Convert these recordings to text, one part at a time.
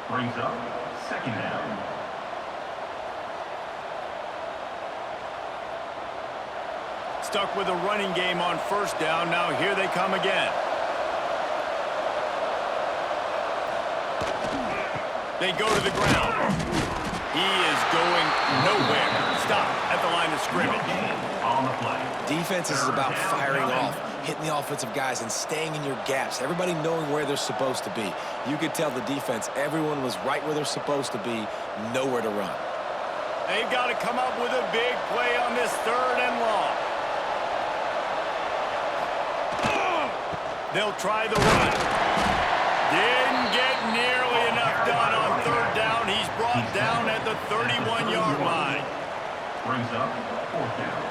Brings up second down. Stuck with a running game on first down. Now here they come again. They go to the ground. He is going nowhere. Stop at the line of scrimmage. On the play. Defense is about firing off, hitting the offensive guys and staying in your gaps. Everybody knowing where they're supposed to be. You could tell the defense, everyone was right where they're supposed to be, nowhere to run. They've got to come up with a big play on this 3rd and long. They'll try the run. Didn't get nearly enough done on 3rd down. He's brought down at the 31-yard line. Brings up 4th down.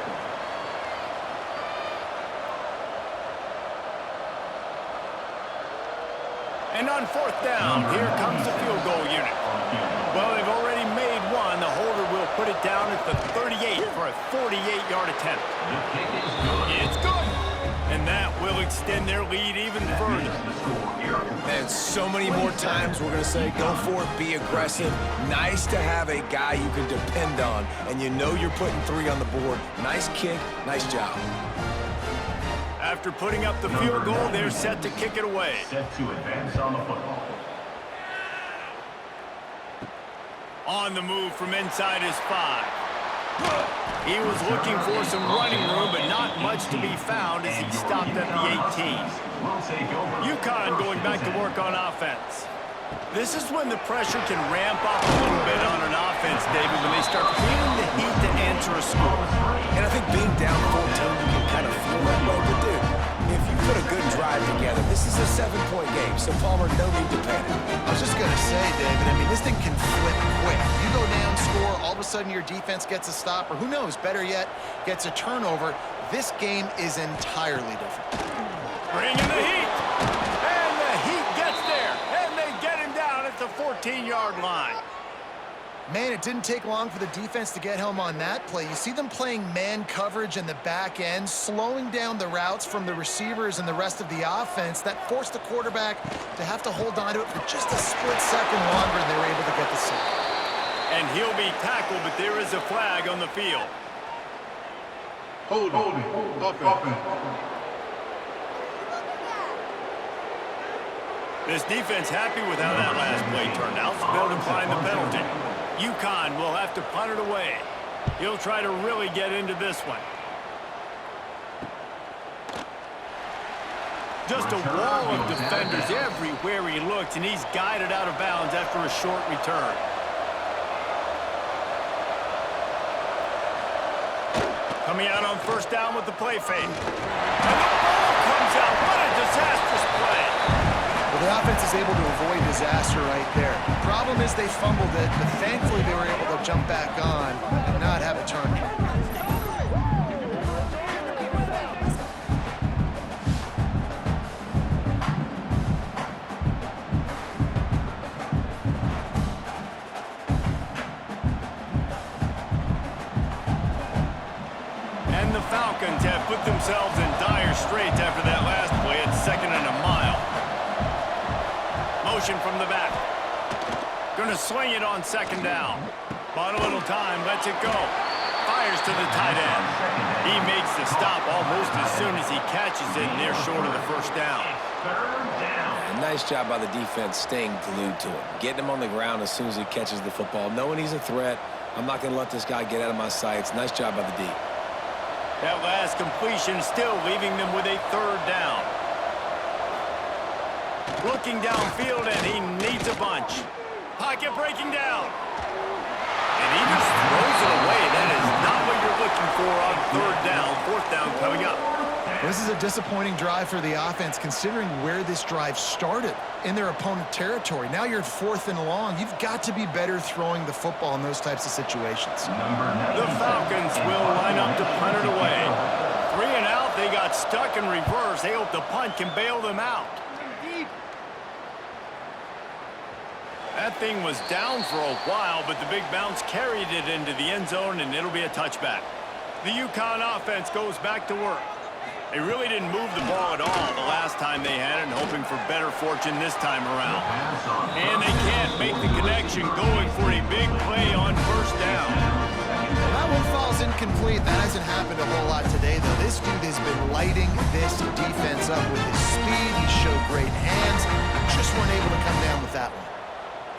And on 4th down, here comes the field goal unit. Well, they've already made one. The holder will put it down at the 38 for a 48-yard attempt. The kick is good. It's good. And that will extend their lead even further. Man, so many more times we're going to say, go for it, be aggressive. Nice to have a guy you can depend on, and you know you're putting 3 on the board. Nice kick, nice job. After putting up the field goal, they're set to kick it away. Set to advance on the football. On the move from inside his 5. He was looking for some running room, but not much to be found as he stopped at the 18. UCONN going back to work on offense. This is when the pressure can ramp up a little bit on an offense, David, when they start feeling the heat to answer a score. And I think being down 14, you can kind of feel that way. But dude, if you put a good drive together, this is a 7-point game, so Palmer, no need to panic. I was just going to say, David, I mean, this thing can flip quick. You go down, score, all of a sudden your defense gets a stop, or who knows, better yet, gets a turnover. This game is entirely different. Bring in the heat. And the heat gets there. And they get him down at the 14-yard line. Man, it didn't take long for the defense to get home on that play. You see them playing man coverage in the back end, slowing down the routes from the receivers and the rest of the offense. That forced the quarterback to have to hold on to it for just a split second longer, and they were able to get the sack. And he'll be tackled, but there is a flag on the field. Holding. Offense. This defense happy with how that last play turned out, so they'll decline the penalty. UCONN will have to punt it away. He'll try to really get into this one. Just a wall of defenders everywhere he looks, and he's guided out of bounds after a short return. Coming out on 1st down with the play fake. And the ball comes out. What a disastrous play. Well, the offense is able to avoid disaster right there. The problem is they fumbled it, but thankfully they were able to jump back on and not have a turnover. And the Falcons have put themselves in dire straits after that last play at 2nd and a mile. Motion from the back. Gonna swing it on 2nd down. Bought a little time, lets it go. Fires to the tight end. He makes the stop almost as soon as he catches it, and they're short of the 1st down. Nice job by the defense staying glued to him. Getting him on the ground as soon as he catches the football. Knowing he's a threat, I'm not going to let this guy get out of my sights. Nice job by the D. That last completion still leaving them with a 3rd down. Looking downfield, and he needs a bunch. Pocket breaking down. And he just throws it away. That is not what you're looking for on 3rd down. 4th down coming up. This is a disappointing drive for the offense, considering where this drive started in their opponent territory. Now you're at 4th and long. You've got to be better throwing the football in those types of situations. The Falcons will line up to punt it away. 3 and out. They got stuck in reverse. They hope the punt can bail them out. That thing was down for a while, but the big bounce carried it into the end zone, and it'll be a touchback. The UConn offense goes back to work. They really didn't move the ball at all the last time they had it, and hoping for better fortune this time around. And they can't make the connection, going for a big play on first down. That one falls incomplete. That hasn't happened a whole lot today, though. This dude has been lighting this defense up with his speed. He showed great hands. Just weren't able to come down with that one.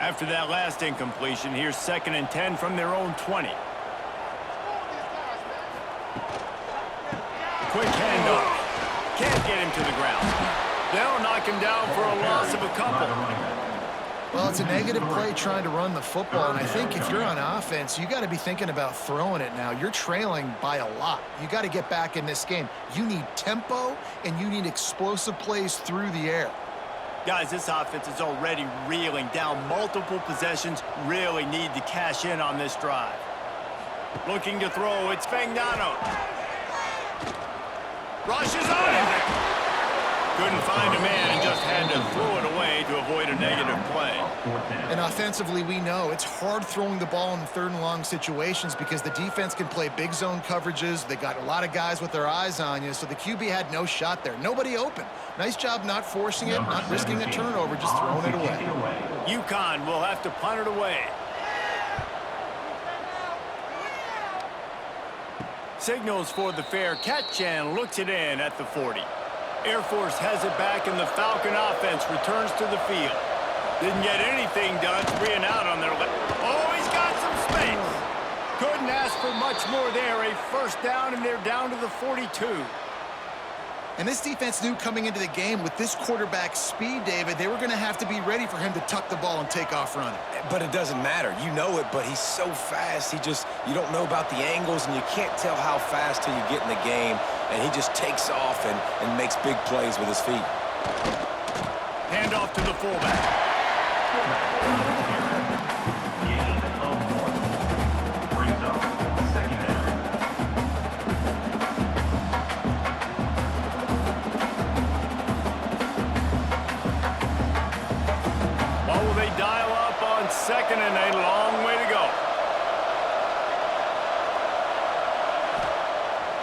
After that last incompletion, here's 2nd and 10 from their own 20. Quick handoff. Can't get him to the ground. They'll knock him down for a loss of a couple. Well, it's a negative play trying to run the football, and I think if you're on offense, you got to be thinking about throwing it now. You're trailing by a lot. You got to get back in this game. You need tempo, and you need explosive plays through the air. Guys, this offense is already reeling down multiple possessions. Really need to cash in on this drive. Looking to throw, it's Fagnano. Rushes on him. Couldn't find a man and just had to throw it away to avoid a negative play. And offensively, we know it's hard throwing the ball in 3rd and long situations because the defense can play big zone coverages. They got a lot of guys with their eyes on you, so the QB had no shot there. Nobody open. Nice job not forcing it, not risking a turnover, just throwing it away. UConn will have to punt it away. Signals for the fair catch and looks it in at the 40. Air Force has it back, and the Falcon offense returns to the field. Didn't get anything done, 3 and out on their left. Oh, he's got some space. Couldn't ask for much more there. A first down, and they're down to the 42. And this defense knew coming into the game with this quarterback's speed, David, they were going to have to be ready for him to tuck the ball and take off running. But it doesn't matter. You know it, but he's so fast. You don't know about the angles, and you can't tell how fast till you get in the game. And he just takes off and makes big plays with his feet. Hand off to the fullback. Brings up 2nd down. What will they dial up on 2nd and a long way to go?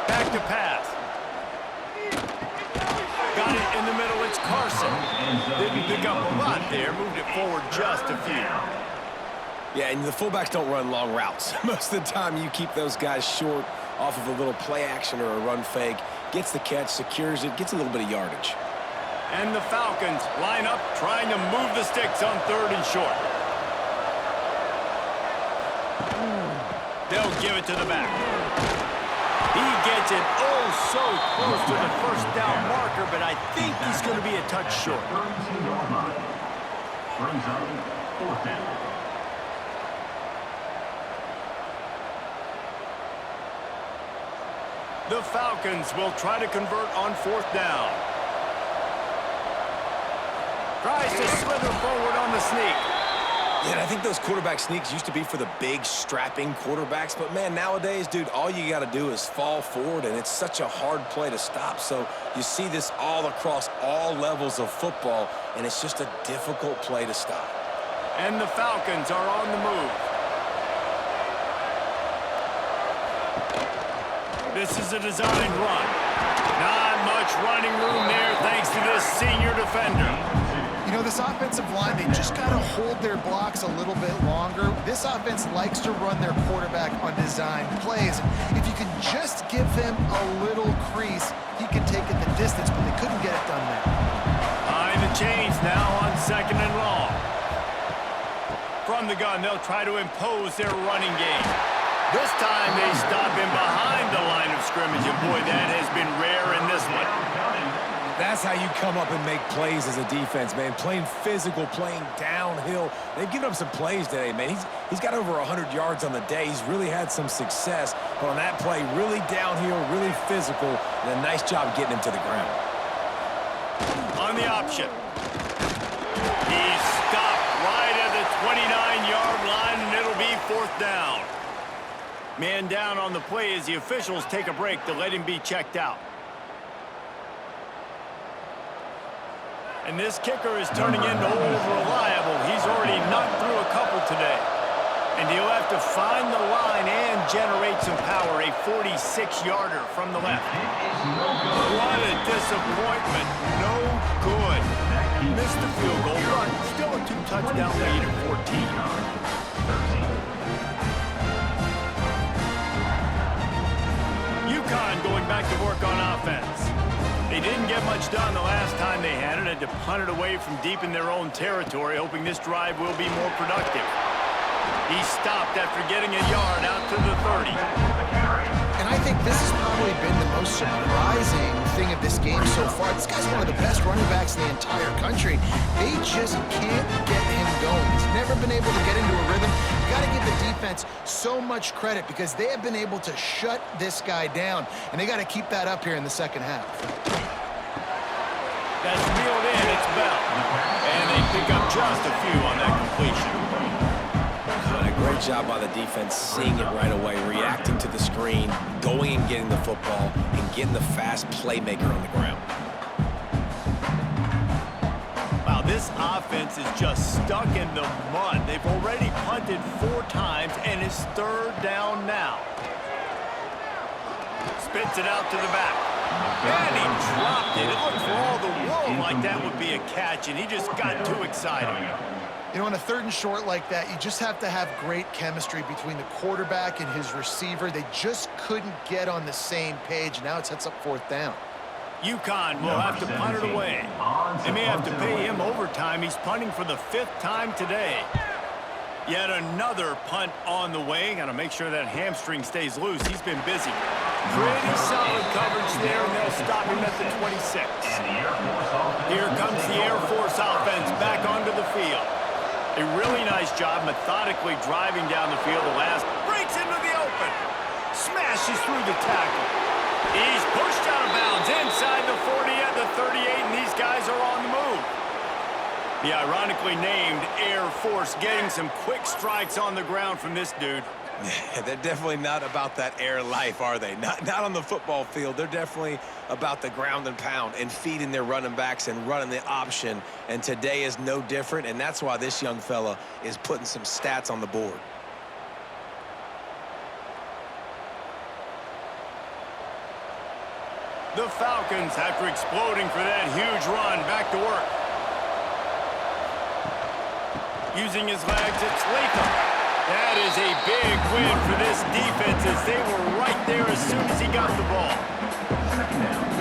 Back to pass. Got it in the middle, it's Carson. Didn't pick up a lot there, moved it forward just a few. Yeah, and the fullbacks don't run long routes. Most of the time you keep those guys short off of a little play action or a run fake. Gets the catch, secures it, gets a little bit of yardage. And the Falcons line up, trying to move the sticks on 3rd and short. They'll give it to the back. He gets it so close to the first down marker, but I think he's going to be a touch short. 32-yard line. Brings up 4th down. The Falcons will try to convert on 4th down. Tries to slither forward on the sneak. Yeah, I think those quarterback sneaks used to be for the big, strapping quarterbacks. But, man, nowadays, dude, all you got to do is fall forward, and it's such a hard play to stop. So you see this all across all levels of football, and it's just a difficult play to stop. And the Falcons are on the move. This is a designed run. Not much running room there thanks to this senior defender. You know, this offensive line, they just got to hold their blocks a little bit longer. This offense likes to run their quarterback on design plays. If you can just give him a little crease, he can take it the distance, but they couldn't get it done there. Behind the chains now on 2nd and long. From the gun, they'll try to impose their running game. This time they stop him behind the line of scrimmage, and boy, that has been rare in this one. That's how you come up and make plays as a defense, man. Playing physical, playing downhill. They've given up some plays today, man. He's got over 100 yards on the day. He's really had some success. But on that play, really downhill, really physical, and a nice job getting him to the ground. On the option. He's stopped right at the 29-yard line, and it'll be 4th down. Man down on the play as the officials take a break to let him be checked out. And this kicker is turning into old reliable. He's already knocked through a couple today. And he'll have to find the line and generate some power. A 46-yarder from the left. What a disappointment. No good. Missed the field goal, but still a 2-touchdown lead at 14. UConn going back to work on offense. They didn't get much done the last time they had it, had to punt it away from deep in their own territory, hoping this drive will be more productive. He stopped after getting a yard out to the 30. And I think this has probably been the most surprising thing of this game so far. This guy's one of the best running backs in the entire country. They just can't get him going. He's never been able to get into a rhythm. You got to give the defense so much credit because they have been able to shut this guy down, and they got to keep that up here in the second half. That's reeled in, it's Bell. And they pick up just a few on that completion. Great job by the defense, seeing it right away, reacting to the screen, going and getting the football, and getting the fast playmaker on the ground. Wow, this offense is just stuck in the mud. They've already punted 4 times, and it's 3rd down now. Spits it out to the back. And he dropped it. It looked for all the world like that would be a catch, and he just got too excited. You know, on a 3rd and short like that, you just have to have great chemistry between the quarterback and his receiver. They just couldn't get on the same page. Now it sets up 4th down. UConn will have to punt it away. They may have to pay him overtime. He's punting for the 5th time today. Yet another punt on the way. Got to make sure that hamstring stays loose. He's been busy. Pretty solid coverage there, and they'll stop him at the 26. Here comes the Air Force offense back onto the field. A really nice job methodically driving down the field. The last breaks into the open. Smashes through the tackle. He's pushed out of bounds inside the 40 at the 38, and these guys are on the move. The ironically named Air Force getting some quick strikes on the ground from this dude. They're definitely not about that air life, are they? Not on the football field. They're definitely about the ground and pound and feeding their running backs and running the option. And today is no different, and that's why this young fella is putting some stats on the board. The Falcons, after exploding for that huge run, back to work. Using his legs, it's Latham. That is a big win for this defense as they were right there as soon as he got the ball.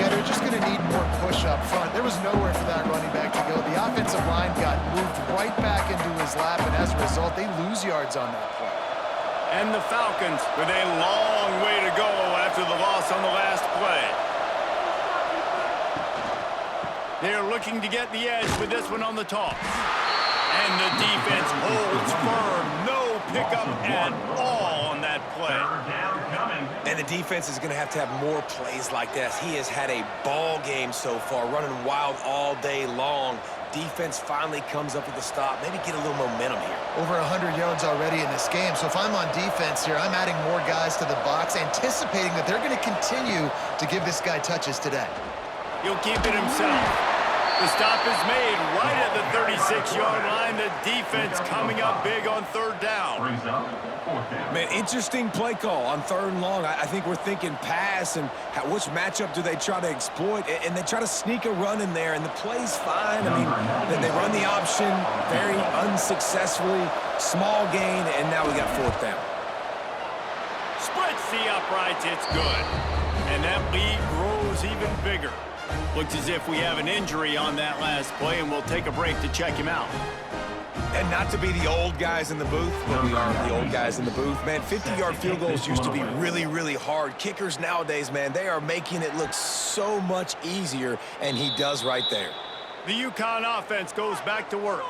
Yeah, they're just going to need more push up front. There was nowhere for that running back to go. The offensive line got moved right back into his lap, and as a result, they lose yards on that play. And the Falcons with a long way to go after the loss on the last play. They're looking to get the edge with this one on the toss. And the defense holds firm. No pickup at all on that play. And the defense is going to have more plays like this. He has had a ball game so far, running wild all day long. Defense finally comes up with a stop. Maybe get a little momentum here. Over 100 yards already in this game. So if I'm on defense here, I'm adding more guys to the box, anticipating that they're going to continue to give this guy touches today. He'll keep it himself. The stop is made right at the 36-yard line. The defense coming up big on 3rd down. Man, interesting play call on 3rd and long. I think we're thinking pass and which matchup do they try to exploit? And they try to sneak a run in there, and the play's fine. I mean, they run the option very unsuccessfully. Small gain, and now we got 4th down. Splits the uprights. It's good. And that lead grows even bigger. Looks as if we have an injury on that last play, and we'll take a break to check him out. And not to be the old guys in the booth, but we are the old guys in the booth. Man, 50-yard field goals used to be really, really hard. Kickers nowadays, man, they are making it look so much easier, and he does right there. The UConn offense goes back to work.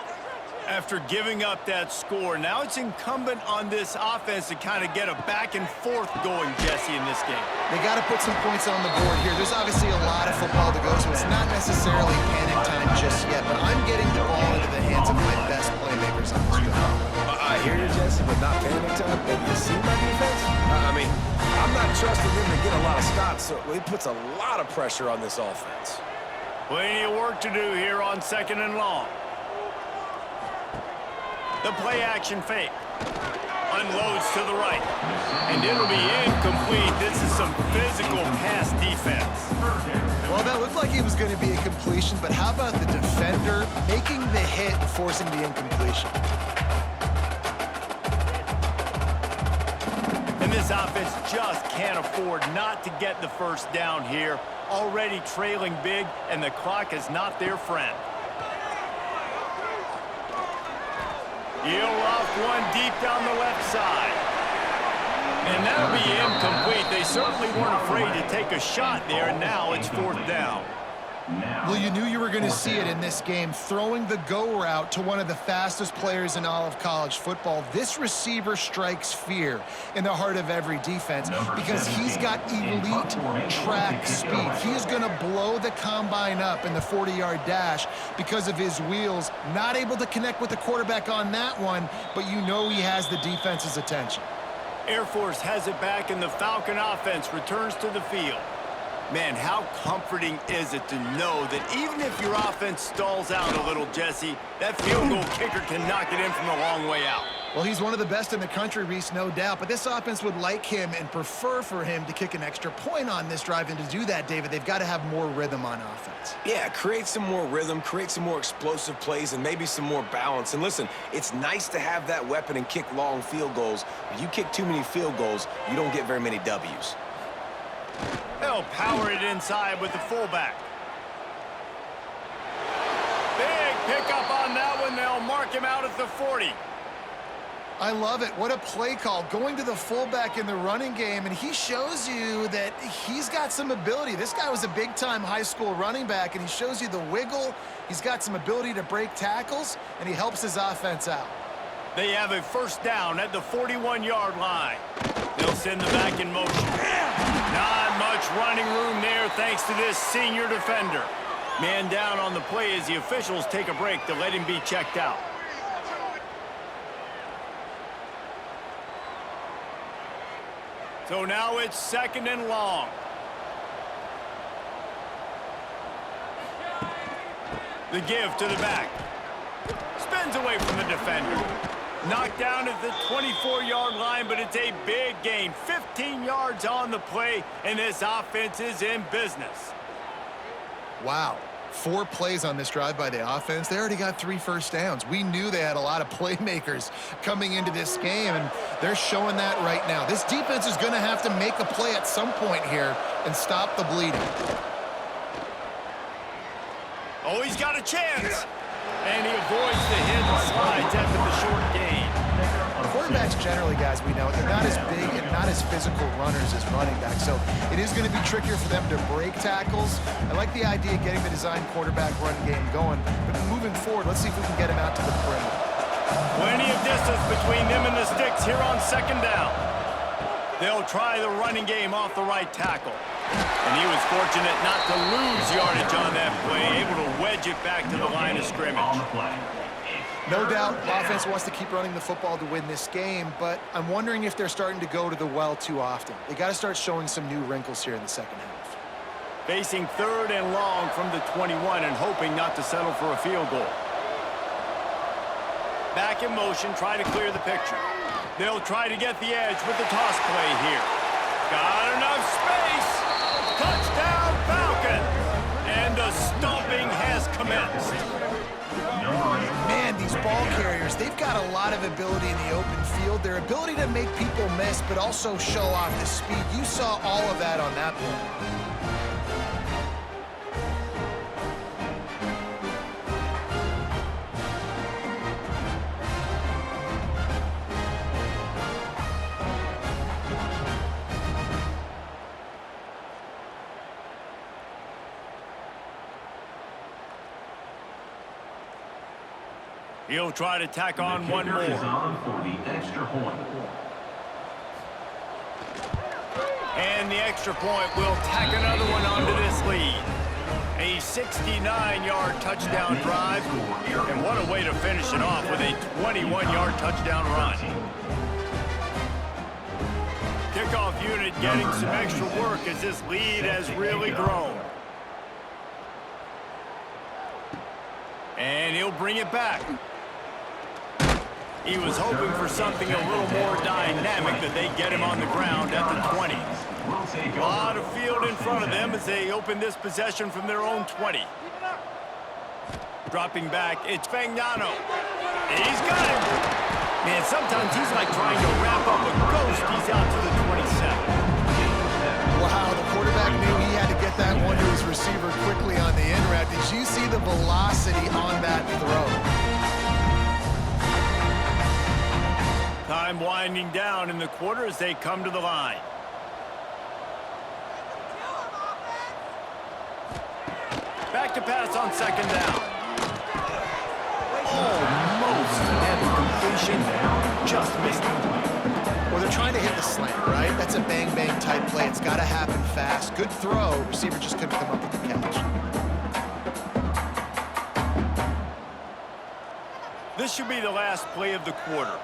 After giving up that score, now it's incumbent on this offense to kind of get a back and forth going, Jesse, in this game. They got to put some points on the board here. There's obviously a lot of football to go, so it's not necessarily panic time just yet, but I'm getting the ball into the hands of my best playmakers on this drive. I hear you, Jesse, but not panic time. Have you seen my defense? I mean, I'm not trusting them to get a lot of stops, so it puts a lot of pressure on this offense. Plenty of work to do here on 2nd and long. The play action fake. Unloads to the right. And it'll be incomplete. This is some physical pass defense. Well, that looked like it was going to be a completion, but how about the defender making the hit and forcing the incompletion? And this offense just can't afford not to get the first down here. Already trailing big, and the clock is not their friend. He'll off one deep down the left side. And that'll be incomplete. They certainly weren't afraid to take a shot there, and now it's 4th down. Well, you knew you were going to see it in this game, throwing the go route to one of the fastest players in all of college football. This receiver strikes fear in the heart of every defense because he's got elite track speed. He's going to blow the combine up in the 40-yard dash because of his wheels. Not able to connect with the quarterback on that one, but you know he has the defense's attention. Air Force has it back, and the Falcon offense returns to the field. Man, how comforting is it to know that even if your offense stalls out a little, Jesse, that field goal kicker can knock it in from a long way out. Well, he's one of the best in the country, Reese, no doubt, but this offense would like him and prefer for him to kick an extra point on this drive, and to do that, David, they've got to have more rhythm on offense. Yeah, create some more rhythm, create some more explosive plays, and maybe some more balance. And listen, it's nice to have that weapon and kick long field goals. If you kick too many field goals, you don't get very many W's. They'll power it inside with the fullback. Big pickup on that one. They'll mark him out at the 40. I love it. What a play call. Going to the fullback in the running game, and he shows you that he's got some ability. This guy was a big-time high school running back, and he shows you the wiggle. He's got some ability to break tackles, and he helps his offense out. They have a 1st down at the 41-yard line. They'll send the back in motion. Not much running room there thanks to this senior defender. Man down on the play as the officials take a break to let him be checked out. So now it's 2nd and long. The give to the back. Spins away from the defender. Knocked down at the 24-yard line, but it's a big gain. 15 yards on the play, and this offense is in business. Wow. 4 plays on this drive by the offense. They already got 3 first downs. We knew they had a lot of playmakers coming into this game, and they're showing that right now. This defense is going to have to make a play at some point here and stop the bleeding. Oh, he's got a chance. And he avoids the hit and slides after the short gain. Quarterbacks generally, guys, we know, they're not as big and not as physical runners as running backs, so it is going to be trickier for them to break tackles. I like the idea of getting the design quarterback run game going, but moving forward, let's see if we can get him out to the perimeter. Plenty of distance between them and the sticks here on 2nd down. They'll try the running game off the right tackle. And he was fortunate not to lose yardage on that play, able to wedge it back to the line of scrimmage. No doubt, offense wants to keep running the football to win this game, but I'm wondering if they're starting to go to the well too often. They got to start showing some new wrinkles here in the second half. Facing 3rd and long from the 21 and hoping not to settle for a field goal. Back in motion, try to clear the picture. They'll try to get the edge with the toss play here. Got enough space. Touchdown, Falcons! And the stomping has commenced. Man, these ball carriers, they've got a lot of ability in the open field. Their ability to make people miss, but also show off the speed. You saw all of that on that play. He'll try to tack on one more. Is on for the extra point. And the extra point will tack another one onto this lead. A 69-yard touchdown drive. And what a way to finish it off with a 21-yard touchdown run. Kickoff unit getting some extra work as this lead has really grown. And he'll bring it back. He was hoping for something a little more dynamic, but they get him on the ground at the 20. A lot of field in front of them as they open this possession from their own 20. Dropping back, it's Fagnano. He's got him. Man, sometimes he's like trying to wrap up a ghost. He's out to the 27. Wow, the quarterback knew he had to get that one to his receiver quickly on the in route. Did you see the velocity on that throw? Time winding down in the quarter as they come to the line. Back to pass on second down. Almost, and the completion just missed it. Well, they're trying to hit the slant, right? That's a bang-bang type play. It's got to happen fast. Good throw. Receiver just couldn't come up with the catch. This should be the last play of the quarter.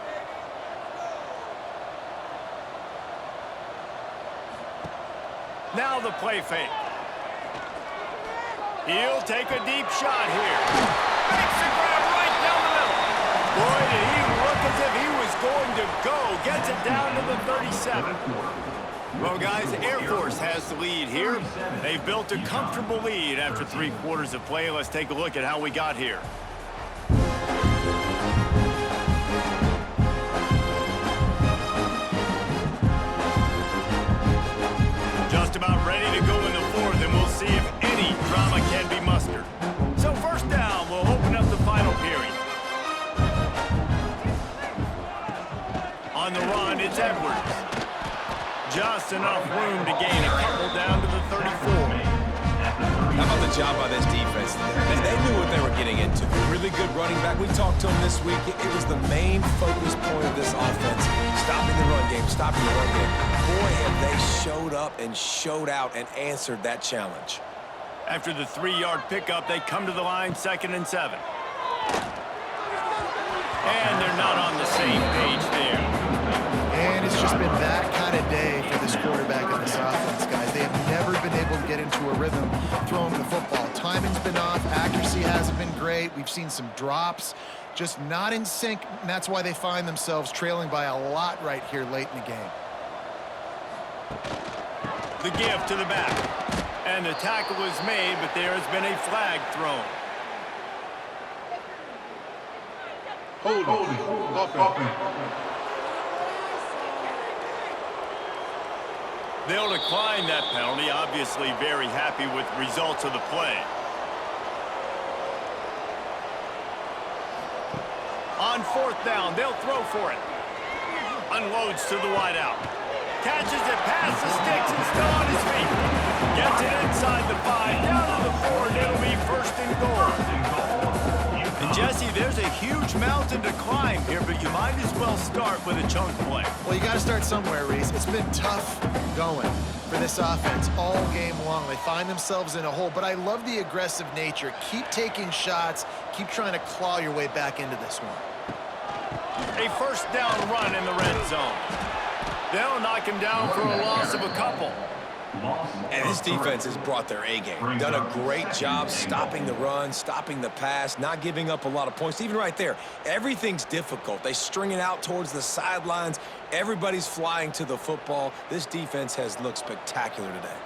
Now the play fake. He'll take a deep shot here. Makes the grab right down the middle. Boy, did he look as if he was going to go. Gets it down to the 37. Well, guys, Air Force has the lead here. They've built a comfortable lead after 3 quarters of play. Let's take a look at how we got here. Just about ready to go in the 4th, and we'll see if any drama can be mustered. So first down, we'll open up the final period. On the run, it's Edwards. Just enough room to gain a couple down to the 34. How about the job by this defense? They knew what they were getting into. Really good running back. We talked to him this week. It was the main focus point of this offense. Stopping the run game, stopping the run game. Boy, have they showed up and showed out and answered that challenge. After the 3-yard pickup, they come to the line, 2nd and 7. And they're not on the same page there. And it's just been that kind of day for this quarterback and this offense, guys. They have never been able to get into a rhythm throwing the football. Timing's been off. Accuracy hasn't been great. We've seen some drops. Just not in sync, and that's why they find themselves trailing by a lot right here late in the game. The give to the back. And the tackle is made, but there has been a flag thrown. They'll decline that penalty, obviously very happy with the results of the play. On 4th down, they'll throw for it. Unloads to the wideout. Catches it past the sticks and still on his feet. Gets it inside the 5, down to the 4, and it'll be 1st and goal. And Jesse, there's a huge mountain to climb here, but you might as well start with a chunk play. Well, you got to start somewhere, Reese. It's been tough going for this offense all game long. They find themselves in a hole, but I love the aggressive nature. Keep taking shots. Keep trying to claw your way back into this one. A 1st down run in the red zone. They'll knock him down for a loss of a couple. And this defense has brought their A-game. Done a great job stopping the run, stopping the pass, not giving up a lot of points. Even right there, everything's difficult. They string it out towards the sidelines. Everybody's flying to the football. This defense has looked spectacular today.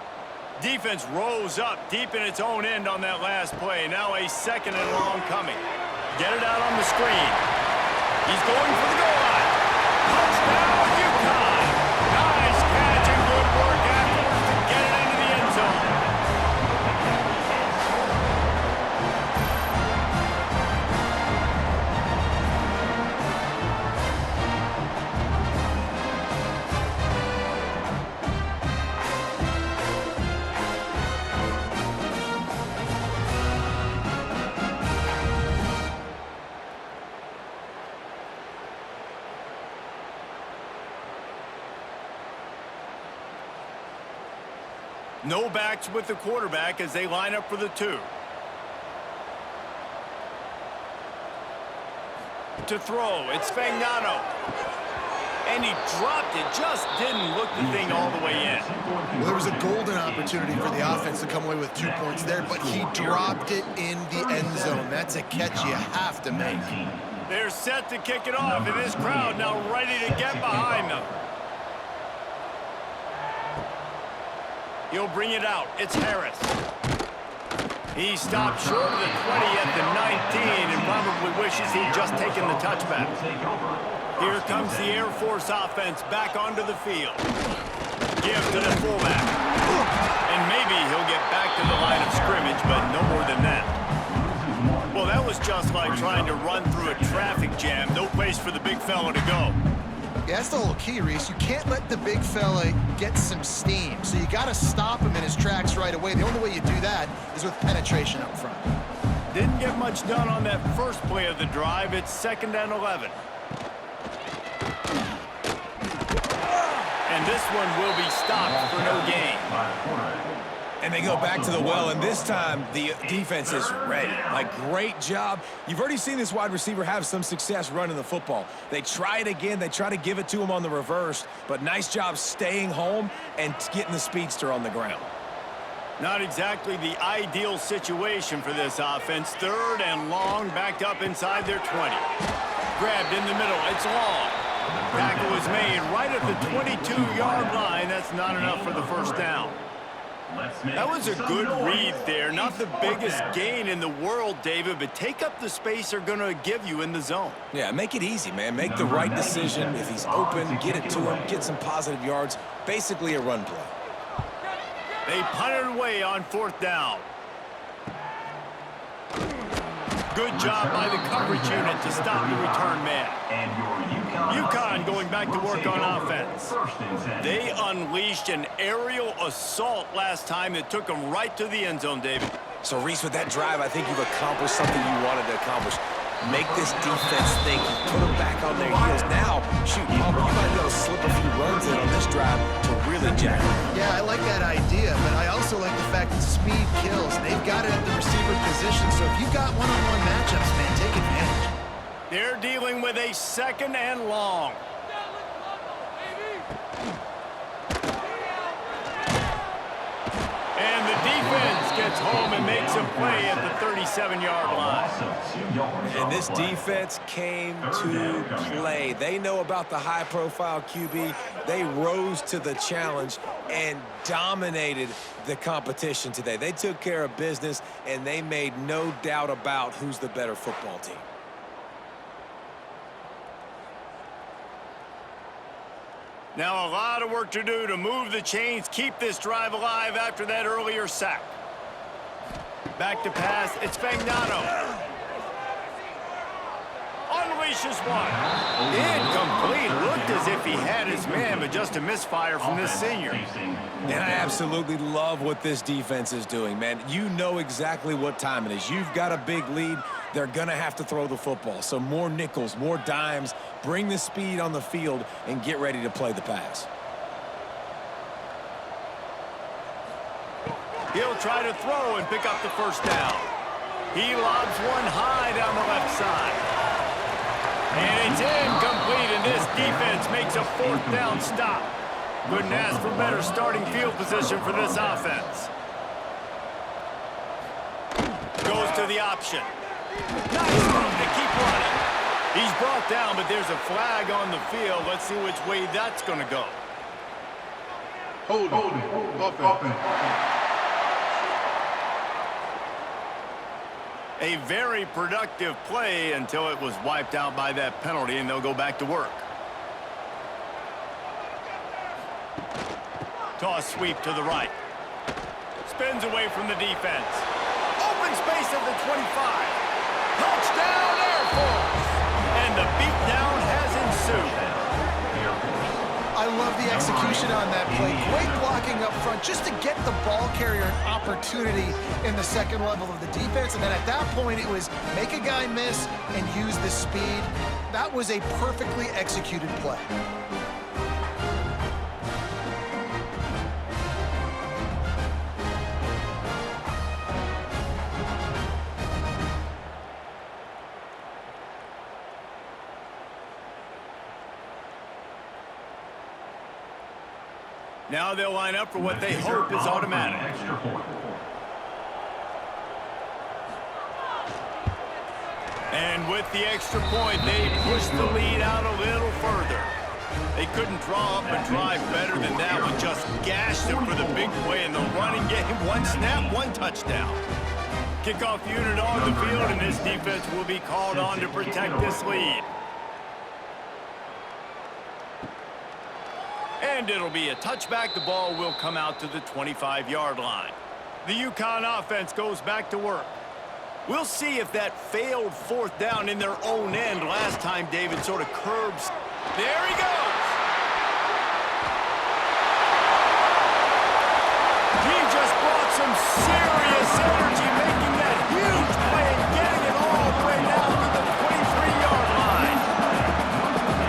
Defense rose up deep in its own end on that last play. Now a 2nd and long coming. Get it out on the screen. He's going for the goal line. Touchdown, UCONN. Nice catch and good work afterwards to get it into the end zone. No backs with the quarterback as they line up for the 2. To throw, it's Fagnano. And he dropped it, just didn't look the thing all the way in. Well, there was a golden opportunity for the offense to come away with 2 points there, but he dropped it in the end zone. That's a catch you have to make. They're set to kick it off, and this crowd now ready to get behind them. He'll bring it out. It's Harris. He stopped short of the 20 at the 19 and probably wishes he'd just taken the touchback. Here comes the Air Force offense back onto the field. Give to the fullback. And maybe he'll get back to the line of scrimmage, but no more than that. Well, that was just like trying to run through a traffic jam. No place for the big fella to go. Yeah, that's the whole key, Reese. You can't let the big fella get some steam. So you got to stop him in his tracks right away. The only way you do that is with penetration up front. Didn't get much done on that first play of the drive. It's 2nd and 11. And this one will be stopped for no gain. And they go back to the well, and this time the defense is ready. Like, great job. You've already seen this wide receiver have some success running the football. They try it again. They try to give it to him on the reverse, but nice job staying home and getting the speedster on the ground. Not exactly the ideal situation for this offense. 3rd and long, backed up inside their 20. Grabbed in the middle. It's long. Tackle is made right at the 22-yard line. That's not enough for the first down. That was a good read there. Not the biggest gain in the world, David, but take up the space they're going to give you in the zone. Yeah, make it easy, man. Make the right decision. If he's open, get it to him, get some positive yards. Basically a run play. They punted away on 4th down. Good job by the coverage unit to stop the return man. UConn going back to work on offense. They unleashed an aerial assault last time that took them right to the end zone, David. So, Reese, with that drive, I think you've accomplished something you wanted to accomplish. Make this defense think. Put them back on their heels. Now, shoot, you might be able to slip a few runs in on this drive to really jack them. Yeah, I like that idea, but I also like the fact that speed kills. They've got it at the receiver position, so if you've got one-on-one matchups, man, take advantage. They're dealing with a 2nd and long. And the defense gets home and makes a play at the 37-yard line. And this defense came to play. They know about the high-profile QB. They rose to the challenge and dominated the competition today. They took care of business, and they made no doubt about who's the better football team. Now a lot of work to do to move the chains, keep this drive alive after that earlier sack. Back to pass, it's Fagnano. Unleashes one. Incomplete. Looked as if he had his man, but just a misfire from this senior. And I absolutely love what this defense is doing, man. You know exactly what time it is. You've got a big lead. They're going to have to throw the football. So more nickels, more dimes. Bring the speed on the field and get ready to play the pass. He'll try to throw and pick up the first down. He lobs one high down the left side. And it's incomplete, and this defense makes a 4th down stop. Couldn't ask for better starting field position for this offense. Goes to the option. Nice move to keep running. He's brought down, but there's a flag on the field. Let's see which way that's going to go. Hold it. A very productive play until it was wiped out by that penalty, and they'll go back to work. Toss sweep to the right. Spins away from the defense. Open space at the 25. Touchdown, Air Force! And the beatdown has ensued. I love the execution on that play. Great blocking up front just to get the ball carrier an opportunity in the second level of the defense. And then at that point, it was make a guy miss and use the speed. That was a perfectly executed play. Now they'll line up for what they hope is automatic. And with the extra point, they pushed the lead out a little further. They couldn't draw up a drive better than that one. Just gashed them for the big play in the running game. One snap, one touchdown. Kickoff unit on the field, and this defense will be called on to protect this lead. And it'll be a touchback. The ball will come out to the 25-yard line. The UConn offense goes back to work. We'll see if that failed fourth down in their own end last time David sort of curbs. There he goes. He just brought some serious energy, making that huge play and getting it all the way down to the 23-yard line.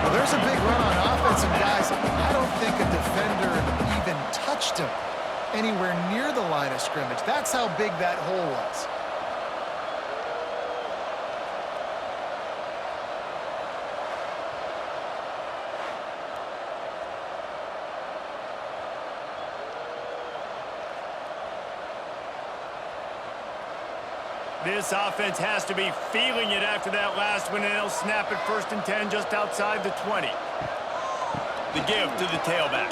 Well, there's a big run on offense, and guys, I don't think a defender even touched him anywhere near the line of scrimmage. That's how big that hole was. This offense has to be feeling it after that last one, and they'll snap it 1st and 10 just outside the 20. The give to the tailback.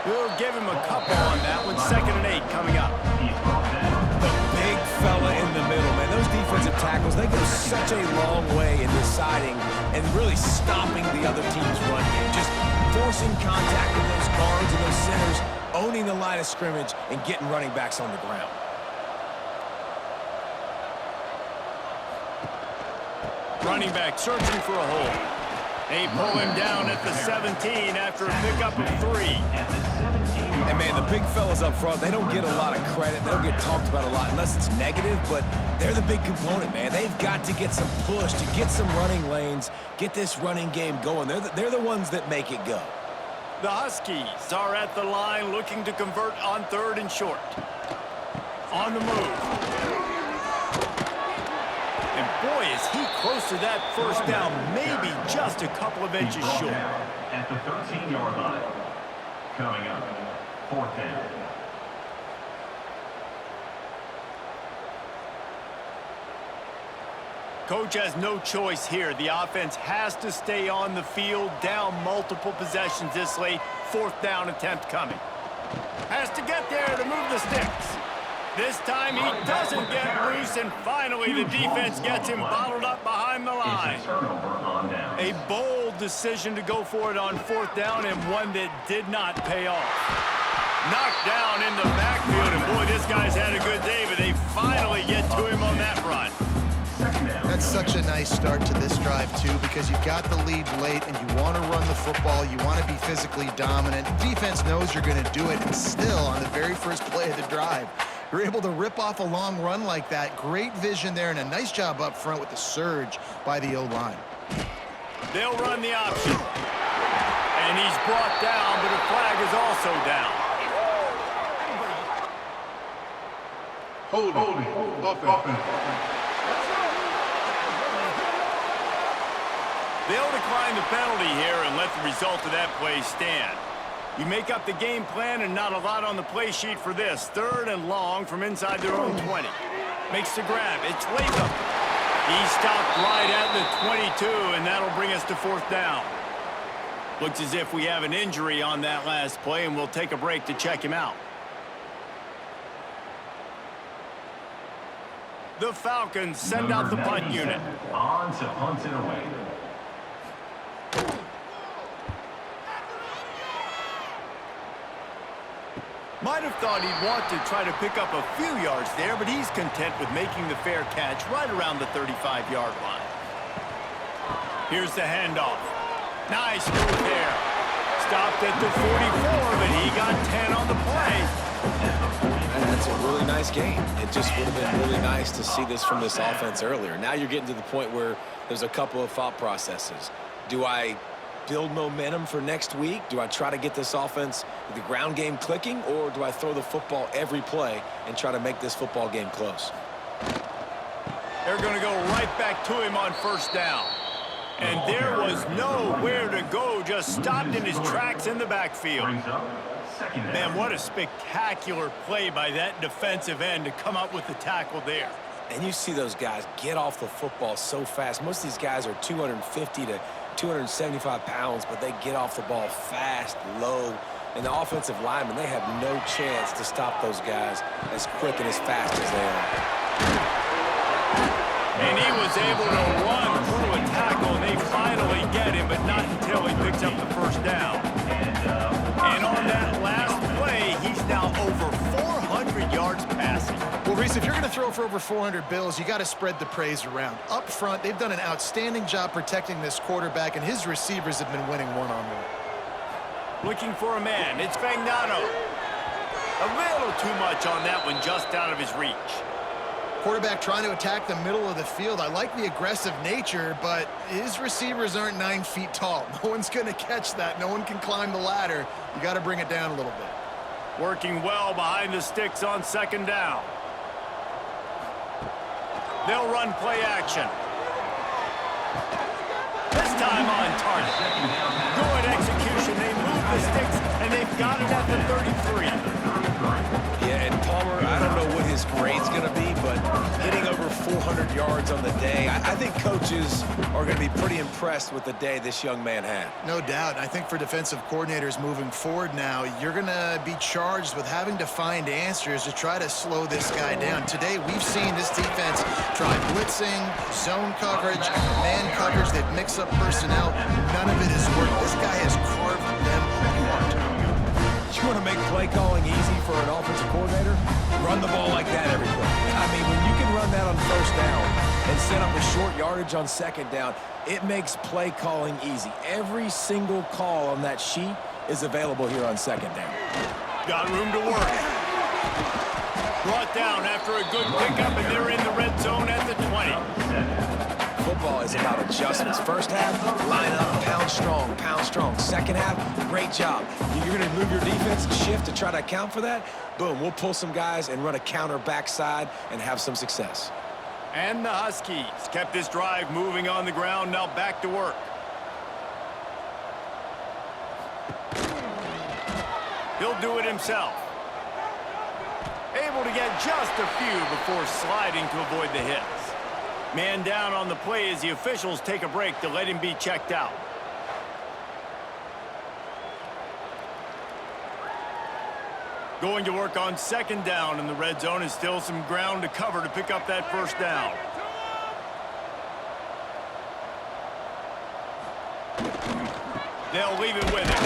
We'll give him a couple on that one. 2nd and 8 coming up. The big fella in the middle, man. Those defensive tackles, they go such a long way in deciding and really stopping the other team's run game. Just forcing contact with those guards and those centers, owning the line of scrimmage, and getting running backs on the ground. Running back searching for a hole. They pull him down at the 17 after a pickup of 3. And, man, the big fellas up front, they don't get a lot of credit. They don't get talked about a lot unless it's negative, but they're the big component, man. They've got to get some push, to get some running lanes, get this running game going. They're the ones that make it go. The Huskies are at the line looking to convert on 3rd and short. On the move. And boy, is he close to that first down, maybe just a couple of inches short. At the 13-yard line. Coming up, 4th down. Coach has no choice here. The offense has to stay on the field, down multiple possessions this late. 4th down attempt coming. Has to get there to move the sticks. This time he doesn't get loose, and finally the defense gets him bottled up behind the line. A bold decision to go for it on 4th down, and one that did not pay off. Knocked down in the backfield, and boy, this guy's had a good day, but they finally get to him on that run. That's such a nice start to this drive, too, because you've got the lead late and you want to run the football. You want to be physically dominant. Defense knows you're going to do it, and still, on the very first play of the drive, you're able to rip off a long run like that. Great vision there, and a nice job up front with the surge by the O-line. They'll run the option. And he's brought down, but a flag is also down. Holding. Offense. They'll decline the penalty here and let the result of that play stand. You make up the game plan, and not a lot on the play sheet for this. 3rd and long from inside their own 20. Makes the grab. It's Latham. He stopped right at the 22, and that'll bring us to 4th down. Looks as if we have an injury on that last play, and we'll take a break to check him out. The Falcons send out the punt unit. On to punt it away. Might have thought he'd want to try to pick up a few yards there, but he's content with making the fair catch right around the 35-yard line. Here's the handoff. Nice move there. Stopped at the 44, but he got 10 on the play. And that's a really nice game. It just would have been really nice to see this from this offense earlier. Now you're getting to the point where there's a couple of thought processes. Do I build momentum for next week? Do I try to get this offense, the ground game clicking, or do I throw the football every play and try to make this football game close? They're going to go right back to him on 1st down. And there was nowhere to go, just stopped in his tracks in the backfield. Man, what a spectacular play by that defensive end to come up with the tackle there. And you see those guys get off the football so fast. Most of these guys are 250 to 275 pounds, but they get off the ball fast, low. And the offensive linemen, they have no chance to stop those guys as quick and as fast as they are. And he was able to run through a tackle, and they finally get him, but not until he picks up the first down. And on that last play, he's now over 400 yards passing. Well, Reese, if you're going to throw for over 400 bills, you got to spread the praise around. Up front, they've done an outstanding job protecting this quarterback, and his receivers have been winning one-on-one. Looking for a man. It's Fagnano. A little too much on that one, just out of his reach. Quarterback trying to attack the middle of the field. I like the aggressive nature, but his receivers aren't 9 feet tall. No one's going to catch that. No one can climb the ladder. You got to bring it down a little bit. Working well behind the sticks on second down. They'll run play action. This time on target. Good execution. They move the sticks, and they've got it at the 33. Yeah, and Palmer, I don't know what his grade's going to be, but hitting over 400 yards on the day, I think coaches are going to be pretty impressed with the day this young man had. No doubt. I think for defensive coordinators moving forward now, you're going to be charged with having to find answers to try to slow this guy down. Today, we've seen this defense try blitzing, zone coverage, man coverage. They've mixed up personnel. None of it has worked. This guy has carved them apart. You want to make play calling easy for an offensive coordinator? Run the ball like that every play. I mean, when you can run that on first down and set up a short yardage on second down, it makes play calling easy. Every single call on that sheet is available here on second down. Got room to work. Brought down after a good pickup, and they're in the red zone at the 20. Football is about adjustments. First half, line up, pound strong. Second half, great job. You're going to move your defense and shift to try to account for that. Boom, we'll pull some guys and run a counter backside and have some success. And the Huskies kept this drive moving on the ground. Now back to work. He'll do it himself. Able to get just a few before sliding to avoid the hits. Man down on the play as the officials take a break to let him be checked out. Going to work on second down in the red zone, and still some ground to cover to pick up that first down. They'll leave it with him.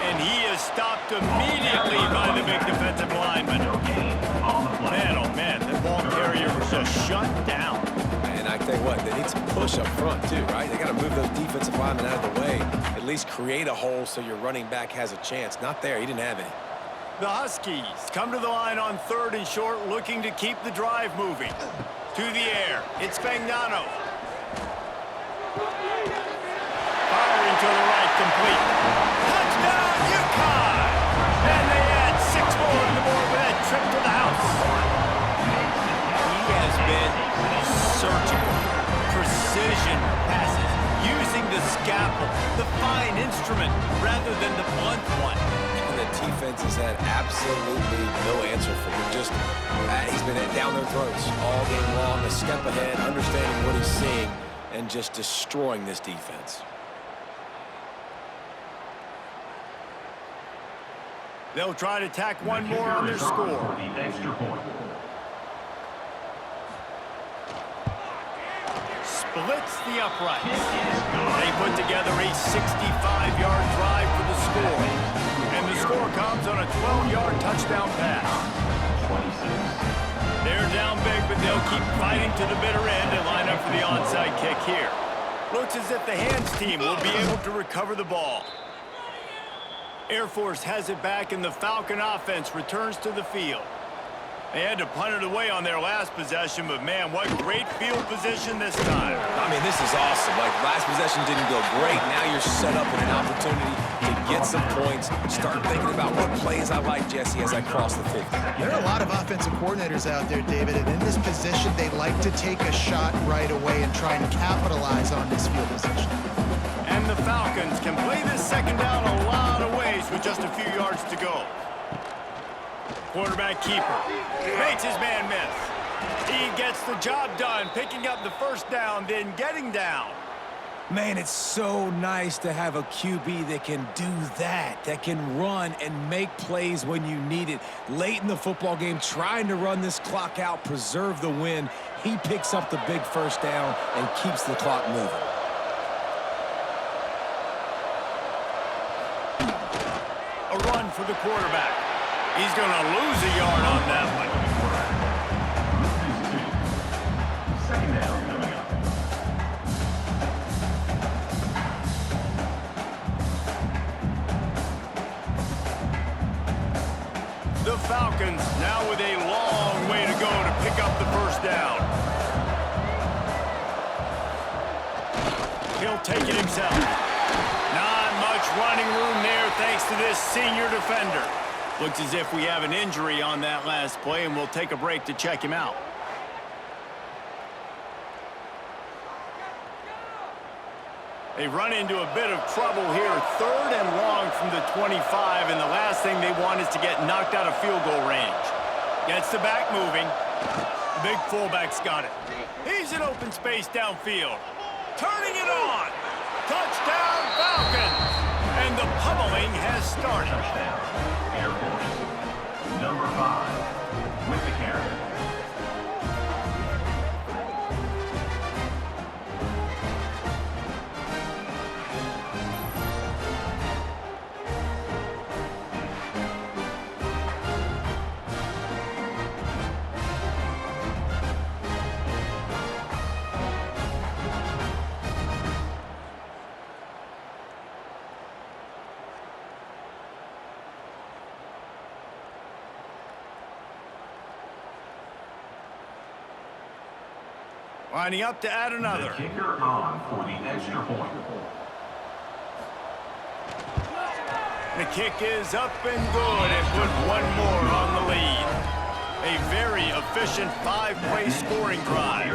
And he is stopped immediately by the big defensive lineman. Man, oh man, the ball carrier was just shut down. And I tell you what, they need some push up front too, right? They got to move those defensive linemen out of the way. At least create a hole so your running back has a chance. Not there, he didn't have any. The Huskies come to the line on third and short, looking to keep the drive moving. To the air, it's Fagnano. Firing to the right, complete. Touchdown, UCONN! And they add 6 more on the board with that trip to the house. He has been surgical, precision passes, using the scalpel, the fine instrument, rather than the blunt one. The defense has had absolutely no answer for him. Just, he's been down their throats all game long, a step ahead, understanding what he's seeing, and just destroying this defense. They'll try to tack one more on their score. Splits the uprights. They put together a 65-yard drive for the score. And the score comes on a 12-yard touchdown pass. They're down big, but they'll keep fighting to the bitter end and line up for the onside kick here. Looks as if the hands team will be able to recover the ball. Air Force has it back, and the Falcon offense returns to the field. They had to punt it away on their last possession, but man, what great field position this time. I mean, this is awesome. Like, last possession didn't go great. Now you're set up with an opportunity to get some points. Start thinking about what plays I like, Jesse, as I cross the 50. There are a lot of offensive coordinators out there, David, and in this position, they like to take a shot right away and try and capitalize on this field position. And the Falcons can play this second down a lot of ways with just a few yards to go. Quarterback keeper makes his man miss. He gets the job done, picking up the first down, then getting down. Man, it's so nice to have a QB that can do that can run and make plays when you need it. Late in the football game, trying to run this clock out, preserve the win. He picks up the big first down and keeps the clock moving. A run for the quarterback. He's going to lose a yard on that one. Second down coming up. The Falcons now with a long way to go to pick up the first down. He'll take it himself. Not much running room there thanks to this senior defender. Looks as if we have an injury on that last play, and we'll take a break to check him out. They run into a bit of trouble here. 3rd and long from the 25, and the last thing they want is to get knocked out of field goal range. Gets the back moving. The big fullback's got it. He's in open space downfield. Turning it on. Touchdown, Falcons. And the pummeling has started. Touchdown, Air Force. Number 5 with the carry. Lining up to add another. The kicker on for the extra point. The kick is up and good and put one more on the lead. A very efficient 5-play scoring drive.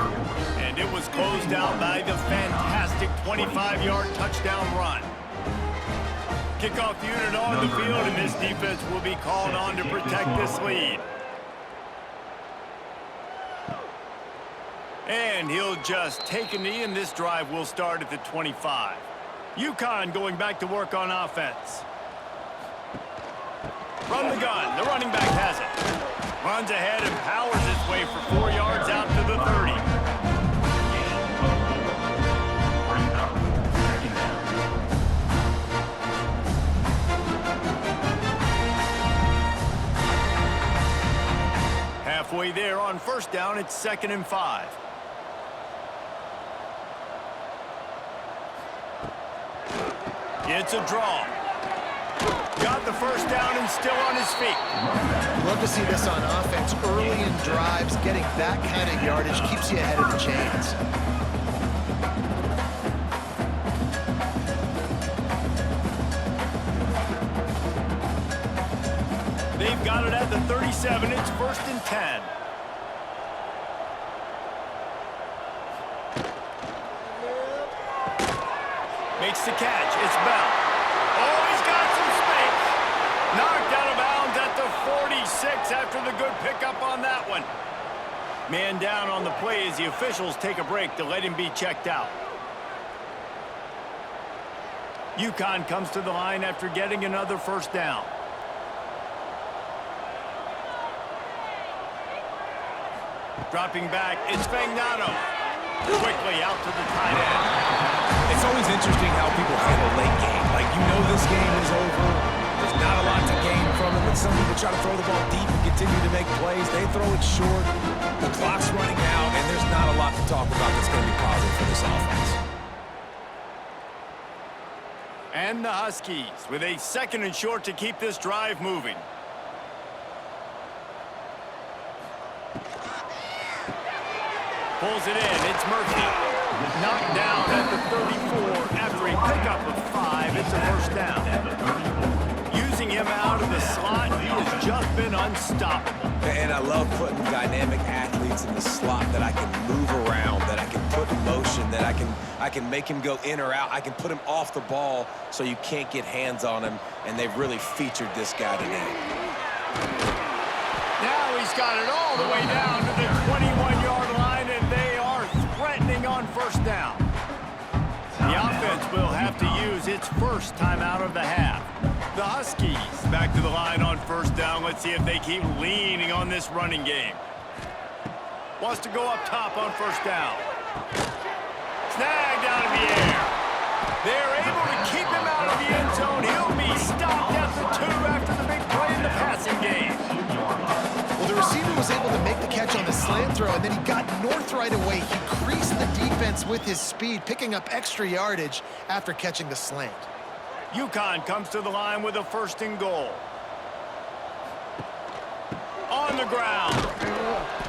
And it was closed out by the fantastic 25-yard touchdown run. Kickoff unit on the field, and this defense will be called on to protect this lead. And he'll just take a knee, and this drive will start at the 25. UConn going back to work on offense. From the gun, the running back has it. Runs ahead and powers his way for 4 yards out to the 30. Brings up second down. Halfway there on first down, it's 2nd and 5. It's a draw. Got the first down and still on his feet. Love to see this on offense. Early in drives, getting that kind of yardage keeps you ahead of the chains. They've got it at the 37. It's 1st and 10. Makes the catch. It's Bell. Oh, he's got some space. Knocked out of bounds at the 46 after the good pickup on that one. Man down on the play as the officials take a break to let him be checked out. UConn comes to the line after getting another first down. Dropping back, it's Fagnano. Quickly out to the tight end. It's always interesting how people handle late game. Like, you know this game is over. There's not a lot to gain from it. When some people try to throw the ball deep and continue to make plays, they throw it short. The clock's running out, and there's not a lot to talk about that's going to be positive for this offense. And the Huskies with a 2nd and short to keep this drive moving. Pulls it in. It's Murphy. Knocked down at the 34 after a pickup of 5. It's a first down. Using him out of the slot, he has just been unstoppable. And I love putting dynamic athletes in the slot that I can move around, that I can put in motion, that I can make him go in or out. I can put him off the ball so you can't get hands on him, and they've really featured this guy today. Now he's got it all the way down to the 21. down. The offense will have to use its first timeout of the half. The Huskies back to the line on first down. Let's see if they keep leaning on this running game. Wants to go up top on first down. Snagged out of the air. They're able to keep him out of the end zone. He'll be stopped at the 2 after the big play in the passing game. Well, the receiver was able to make the catch on the slant throw, and then he got north right away. He creased the defense with his speed, picking up extra yardage after catching the slant. UCONN comes to the line with a 1st and goal. On the ground.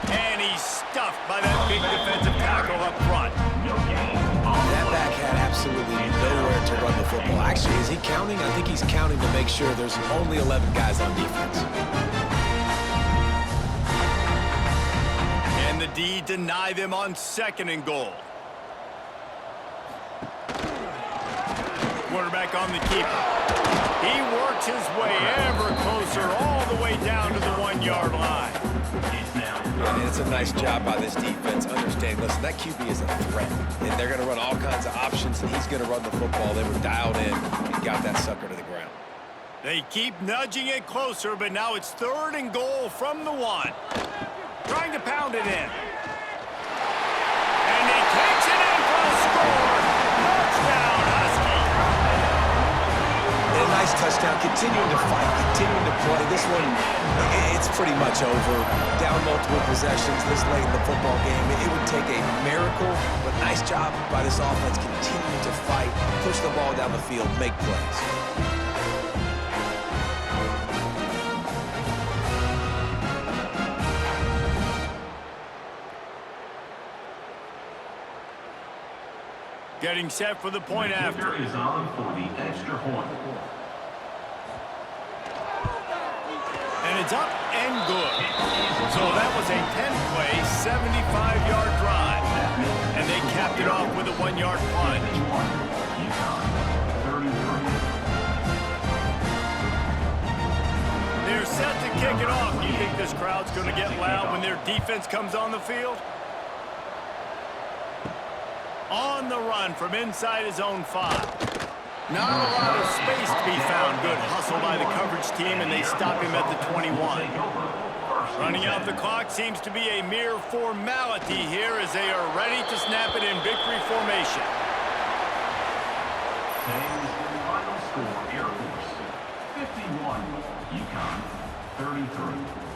And he's stuffed by that big defensive tackle up front. That back had absolutely nowhere to run the football. Actually, is he counting? I think he's counting to make sure there's only 11 guys on defense. And the D deny them on 2nd and goal. Quarterback on the keeper. He works his way ever closer all the way down to the 1-yard line. And it's a nice job by this defense understanding, listen, that QB is a threat. And they're going to run all kinds of options, and he's going to run the football. They were dialed in and got that sucker to the ground. They keep nudging it closer, but now it's 3rd and goal from the 1. Trying to pound it in. And he takes it in for a score. Touchdown, Huskies. And a nice touchdown, continuing to fight, continuing to play. This one, it's pretty much over. Down multiple possessions this late in the football game. It would take a miracle, but nice job by this offense continuing to fight, push the ball down the field, make plays. Getting set for the point after. Is on for the extra point. And it's up and good. So that was a 10-play, 75-yard drive. And they capped it off with a 1-yard plunge. They're set to kick it off. Do you think this crowd's going to get loud when their defense comes on the field? On the run from inside his own 5. Not a lot of space to be found. Good hustle by the coverage team, and they stop him at the 21. Running out the clock seems to be a mere formality here as they are ready to snap it in victory formation. Final score, Air Force 51, UCONN 33.